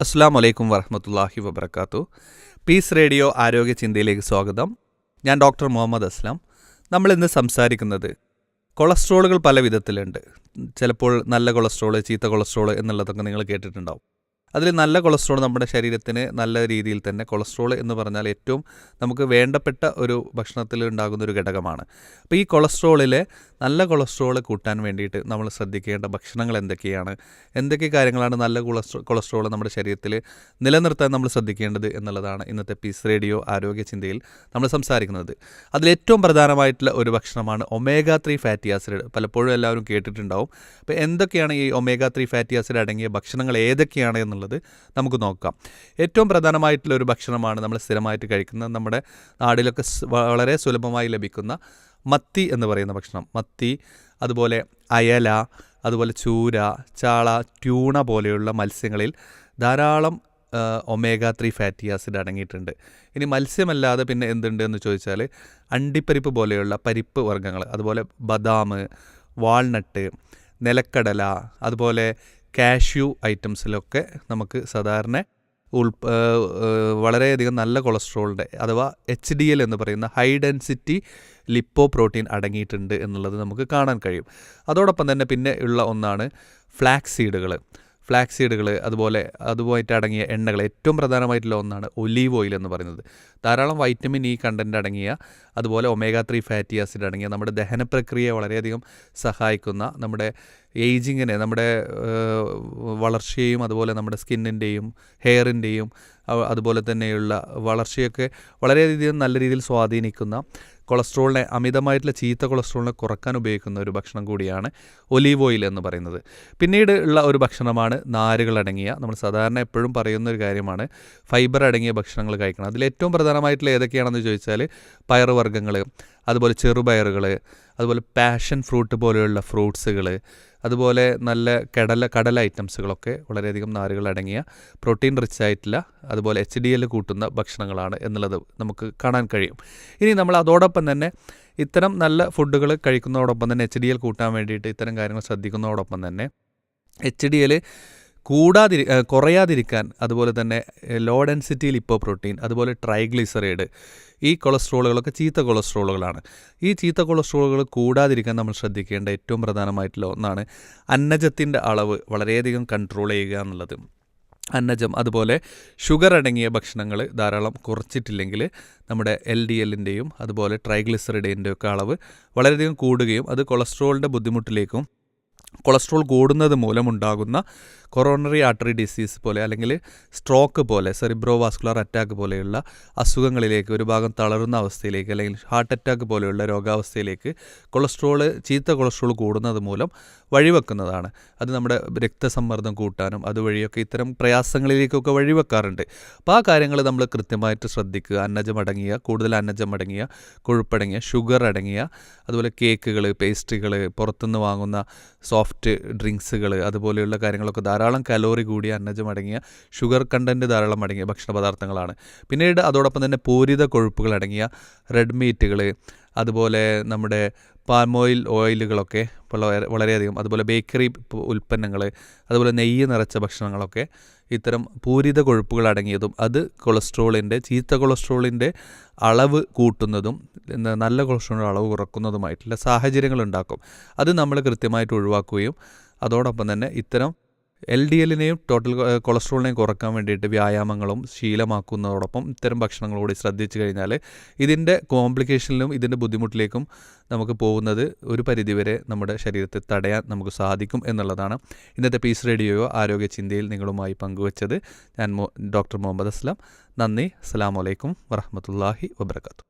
അസ്സലാമു അലൈക്കും വറഹ്മത്തുള്ളാഹി വബറകാതുഹു. പീസ് റേഡിയോ ആരോഗ്യ ചിന്തയിലേക്ക് സ്വാഗതം. ഞാൻ ഡോക്ടർ മുഹമ്മദ് അസ്ലാം. നമ്മളിന്ന് സംസാരിക്കുന്നത് കൊളസ്ട്രോളുകൾ പല വിധത്തിലുണ്ട്. ചിലപ്പോൾ നല്ല കൊളസ്ട്രോൾ, ചീത്ത കൊളസ്ട്രോൾ എന്നുള്ളതൊക്കെ നിങ്ങൾ കേട്ടിട്ടുണ്ടാവും. അതിൽ നല്ല കൊളസ്ട്രോൾ നമ്മുടെ ശരീരത്തിന് നല്ല രീതിയിൽ തന്നെ, കൊളസ്ട്രോൾ എന്ന് പറഞ്ഞാൽ ഏറ്റവും നമുക്ക് വേണ്ടപ്പെട്ട ഒരു ഭക്ഷണത്തിൽ ഉണ്ടാകുന്ന ഒരു ഘടകമാണ്. അപ്പോൾ ഈ കൊളസ്ട്രോളിലെ നല്ല കൊളസ്ട്രോൾ കൂട്ടാൻ വേണ്ടിയിട്ട് നമ്മൾ ശ്രദ്ധിക്കേണ്ട ഭക്ഷണങ്ങൾ എന്തൊക്കെയാണ്, എന്തൊക്കെ കാര്യങ്ങളാണ് നല്ല കൊളസ്ട്രോൾ നമ്മുടെ ശരീരത്തിൽ നിലനിർത്താൻ നമ്മൾ ശ്രദ്ധിക്കേണ്ടത് എന്നുള്ളതാണ് ഇന്നത്തെ പീസ് റേഡിയോ ആരോഗ്യ ചിന്തയിൽ നമ്മൾ സംസാരിക്കുന്നത്. അതിലേറ്റവും പ്രധാനമായിട്ടുള്ള ഒരു ഭക്ഷണമാണ് ഒമേഗ-3 ഫാറ്റി ആസിഡ്. പലപ്പോഴും എല്ലാവരും കേട്ടിട്ടുണ്ടാവും. അപ്പോൾ എന്തൊക്കെയാണ് ഈ ഒമേഗ-3 ഫാറ്റി ആസിഡ് അടങ്ങിയ ഭക്ഷണങ്ങൾ ഏതൊക്കെയാണ് എന്നുള്ളത് നമുക്ക് നോക്കാം. ഏറ്റവും പ്രധാനമായിട്ടുള്ള ഒരു ഭക്ഷണമാണ് നമ്മൾ സ്ഥിരമായിട്ട് കഴിക്കുന്ന, നമ്മുടെ നാട്ടിലൊക്കെ വളരെ സുലഭമായി ലഭിക്കുന്ന മത്തി എന്ന് പറയുന്ന ഭക്ഷണം. മത്തി, അതുപോലെ അയല, അതുപോലെ ചൂര, ചാള, ട്യൂണ പോലെയുള്ള മത്സ്യങ്ങളിൽ ധാരാളം ഒമേഗ-3 ഫാറ്റി ആസിഡ് അടങ്ങിയിട്ടുണ്ട്. ഇനി മത്സ്യമല്ലാതെ പിന്നെ എന്തുണ്ട് എന്ന് ചോദിച്ചാൽ അണ്ടിപ്പരിപ്പ് പോലെയുള്ള പരിപ്പ് വർഗ്ഗങ്ങൾ, അതുപോലെ ബദാം, വാൾനട്ട്, നിലക്കടല, അതുപോലെ കാഷ്യൂ ഐറ്റംസിലൊക്കെ നമുക്ക് സാധാരണ വളരെയധികം നല്ല കൊളസ്ട്രോളിൻ്റെ അഥവാ HDL എന്ന് പറയുന്ന ഹൈ ഡെൻസിറ്റി ലിപ്പോ പ്രോട്ടീൻ അടങ്ങിയിട്ടുണ്ട് എന്നുള്ളത് നമുക്ക് കാണാൻ കഴിയും. അതോടൊപ്പം തന്നെ പിന്നെ ഉള്ള ഒന്നാണ് ഫ്ലാക്സ് സീഡുകൾ, അതുമായിട്ട് അടങ്ങിയ എണ്ണകൾ. ഏറ്റവും പ്രധാനമായിട്ടുള്ള ഒന്നാണ് ഒലീവ് ഓയിൽ എന്ന് പറയുന്നത്. ധാരാളം വൈറ്റമിൻ ഇ കണ്ടൻറ്റ് അടങ്ങിയ, അതുപോലെ ഒമേഗ-3 ഫാറ്റി ആസിഡ് അടങ്ങിയ, നമ്മുടെ ദഹന പ്രക്രിയയെ വളരെയധികം സഹായിക്കുന്ന, നമ്മുടെ ഏജിങ്ങിനെ, നമ്മുടെ വളർച്ചയെയും അതുപോലെ നമ്മുടെ സ്കിന്നിൻ്റെയും ഹെയറിൻ്റെയും അതുപോലെ തന്നെയുള്ള വളർച്ചയൊക്കെ വളരെയധികം നല്ല രീതിയിൽ സ്വാധീനിക്കുന്ന, കൊളസ്ട്രോളിനെ, അമിതമായിട്ടുള്ള ചീത്ത കൊളസ്ട്രോളിനെ കുറക്കാൻ ഉപയോഗിക്കുന്ന ഒരു ഭക്ഷണം കൂടിയാണ് ഒലീവ് ഓയിൽ എന്ന് പറയുന്നത്. പിന്നീട് ഉള്ള ഒരു ഭക്ഷണമാണ് നാരുകളടങ്ങിയ, നമ്മൾ സാധാരണ എപ്പോഴും പറയുന്ന ഒരു കാര്യമാണ് ഫൈബർ അടങ്ങിയ ഭക്ഷണങ്ങൾ കഴിക്കണം. അതിലേറ്റവും പ്രധാനമായിട്ടുള്ള ഏതൊക്കെയാണെന്ന് ചോദിച്ചാൽ പയറുവർഗ്ഗങ്ങൾ, അതുപോലെ ചെറുപയറുകൾ, അതുപോലെ പാഷൻ ഫ്രൂട്ട് പോലെയുള്ള ഫ്രൂട്ട്സുകൾ, അതുപോലെ നല്ല കടല ഐറ്റംസുകളൊക്കെ വളരെയധികം നാരുകൾ അടങ്ങിയ, പ്രോട്ടീൻ റിച്ച് ആയിട്ടുള്ള, അതുപോലെ HDL കൂട്ടുന്ന ഭക്ഷണങ്ങളാണ് എന്നുള്ളത് നമുക്ക് കാണാൻ കഴിയും. ഇനി നമ്മൾ അതോടൊപ്പം തന്നെ ഇത്തരം നല്ല ഫുഡുകൾ കഴിക്കുന്നതോടൊപ്പം തന്നെ HDL കൂട്ടാൻ വേണ്ടിയിട്ട് ഇത്തരം കാര്യങ്ങൾ ശ്രദ്ധിക്കുന്നതോടൊപ്പം തന്നെ HDL കുറയാതിരിക്കാൻ, അതുപോലെ തന്നെ ലോ ഡെൻസിറ്റി ലിപ്പോ പ്രോട്ടീൻ, അതുപോലെ ട്രൈഗ്ലിസറൈഡ്, ഈ കൊളസ്ട്രോളുകളൊക്കെ ചീത്ത കൊളസ്ട്രോളുകളാണ്. ഈ ചീത്ത കൊളസ്ട്രോളുകൾ കൂടാതിരിക്കാൻ നമ്മൾ ശ്രദ്ധിക്കേണ്ട ഏറ്റവും പ്രധാനമായിട്ടുള്ള ഒന്നാണ് അന്നജത്തിൻ്റെ അളവ് വളരെയധികം കൺട്രോൾ ചെയ്യുക എന്നുള്ളത്. അന്നജം, അതുപോലെ ഷുഗർ അടങ്ങിയ ഭക്ഷണങ്ങൾ ധാരാളം കുറച്ചിട്ടില്ലെങ്കിൽ നമ്മുടെ LDLൻ്റെയും അതുപോലെ ട്രൈഗ്ലിസറൈഡിൻ്റെയും ഒക്കെ അളവ് വളരെയധികം കൂടുകയും അത് കൊളസ്ട്രോളിൻ്റെ ബുദ്ധിമുട്ടിലേക്കും, കൊളസ്ട്രോൾ കൂടുന്നത് മൂലമുണ്ടാകുന്ന കൊറോണറി ആർട്ടറി ഡിസീസ് പോലെ, അല്ലെങ്കിൽ സ്ട്രോക്ക് പോലെ, സെറിബ്രോ വാസ്കുലർ അറ്റാക്ക് പോലെയുള്ള അസുഖങ്ങളിലേക്ക്, ഒരു ഭാഗം തളരുന്ന അവസ്ഥയിലേക്ക്, അല്ലെങ്കിൽ ഹാർട്ട് അറ്റാക്ക് പോലെയുള്ള രോഗാവസ്ഥയിലേക്ക് ചീത്ത കൊളസ്ട്രോൾ കൂടുന്നത് മൂലം വഴിവെക്കുന്നതാണ്. അത് നമ്മുടെ രക്തസമ്മർദ്ദം കൂട്ടാനും അതുവഴിയൊക്കെ ഇത്തരം പ്രയാസങ്ങളിലേക്കൊക്കെ വഴിവെക്കാറുണ്ട്. അപ്പോൾ ആ കാര്യങ്ങൾ നമ്മൾ കൃത്യമായിട്ട് ശ്രദ്ധിക്കുക. കൂടുതൽ അന്നജം അടങ്ങിയ, കൊഴുപ്പടങ്ങിയ, ഷുഗർ അടങ്ങിയ, അതുപോലെ കേക്കുകൾ, പേസ്ട്രികൾ, പുറത്തുനിന്ന് വാങ്ങുന്ന സോഫ്റ്റ് ഡ്രിങ്ക്സുകൾ, അതുപോലെയുള്ള കാര്യങ്ങളൊക്കെ ധാരാളം കലോറി കൂടിയ, അന്നജം അടങ്ങിയ, ഷുഗർ കണ്ടൻറ്റ് ധാരാളം അടങ്ങിയ ഭക്ഷണ പദാർത്ഥങ്ങളാണ്. പിന്നീട് അതോടൊപ്പം തന്നെ പൂരിത കൊഴുപ്പുകൾ അടങ്ങിയ റെഡ് മീറ്റുകൾ, അതുപോലെ നമ്മുടെ പാം ഓയിലുകളൊക്കെ വളരെയധികം, അതുപോലെ ബേക്കറി ഉൽപ്പന്നങ്ങൾ, അതുപോലെ നെയ്യ് നിറച്ച ഭക്ഷണങ്ങളൊക്കെ ഇത്തരം പൂരിത കൊഴുപ്പുകൾ അടങ്ങിയതും അത് ചീത്ത കൊളസ്ട്രോളിൻ്റെ അളവ് കൂട്ടുന്നതും നല്ല കൊളസ്ട്രോളിൻ്റെ അളവ് കുറക്കുന്നതുമായിട്ടുള്ള സാഹചര്യങ്ങളുണ്ടാക്കും. അത് നമ്മൾ കൃത്യമായിട്ട് ഒഴിവാക്കുകയും അതോടൊപ്പം തന്നെ ഇത്തരം LDLനെയും ടോട്ടൽ കൊളസ്ട്രോളിനെയും കുറക്കാൻ വേണ്ടിയിട്ട് വ്യായാമങ്ങളും ശീലമാക്കുന്നതോടൊപ്പം ഇത്തരം ഭക്ഷണങ്ങളോട് ശ്രദ്ധിച്ചു കഴിഞ്ഞാൽ ഇതിൻ്റെ കോംപ്ലിക്കേഷനിലും ഇതിൻ്റെ ബുദ്ധിമുട്ടിലേക്കും നമുക്ക് പോകുന്നത് ഒരു പരിധിവരെ നമ്മുടെ ശരീരത്തെ തടയാൻ നമുക്ക് സാധിക്കും എന്നുള്ളതാണ് ഇന്നത്തെ പീസ് റേഡിയോ ആരോഗ്യ ചിന്തയിൽ നിങ്ങളുമായി പങ്കുവച്ചത്. ഞാൻ ഡോക്ടർ മുഹമ്മദ് അസ്ലാം. നന്ദി. അസ്സലാമു അലൈക്കും വറഹ്മത്തുള്ളാഹി വബറകാതുഹു.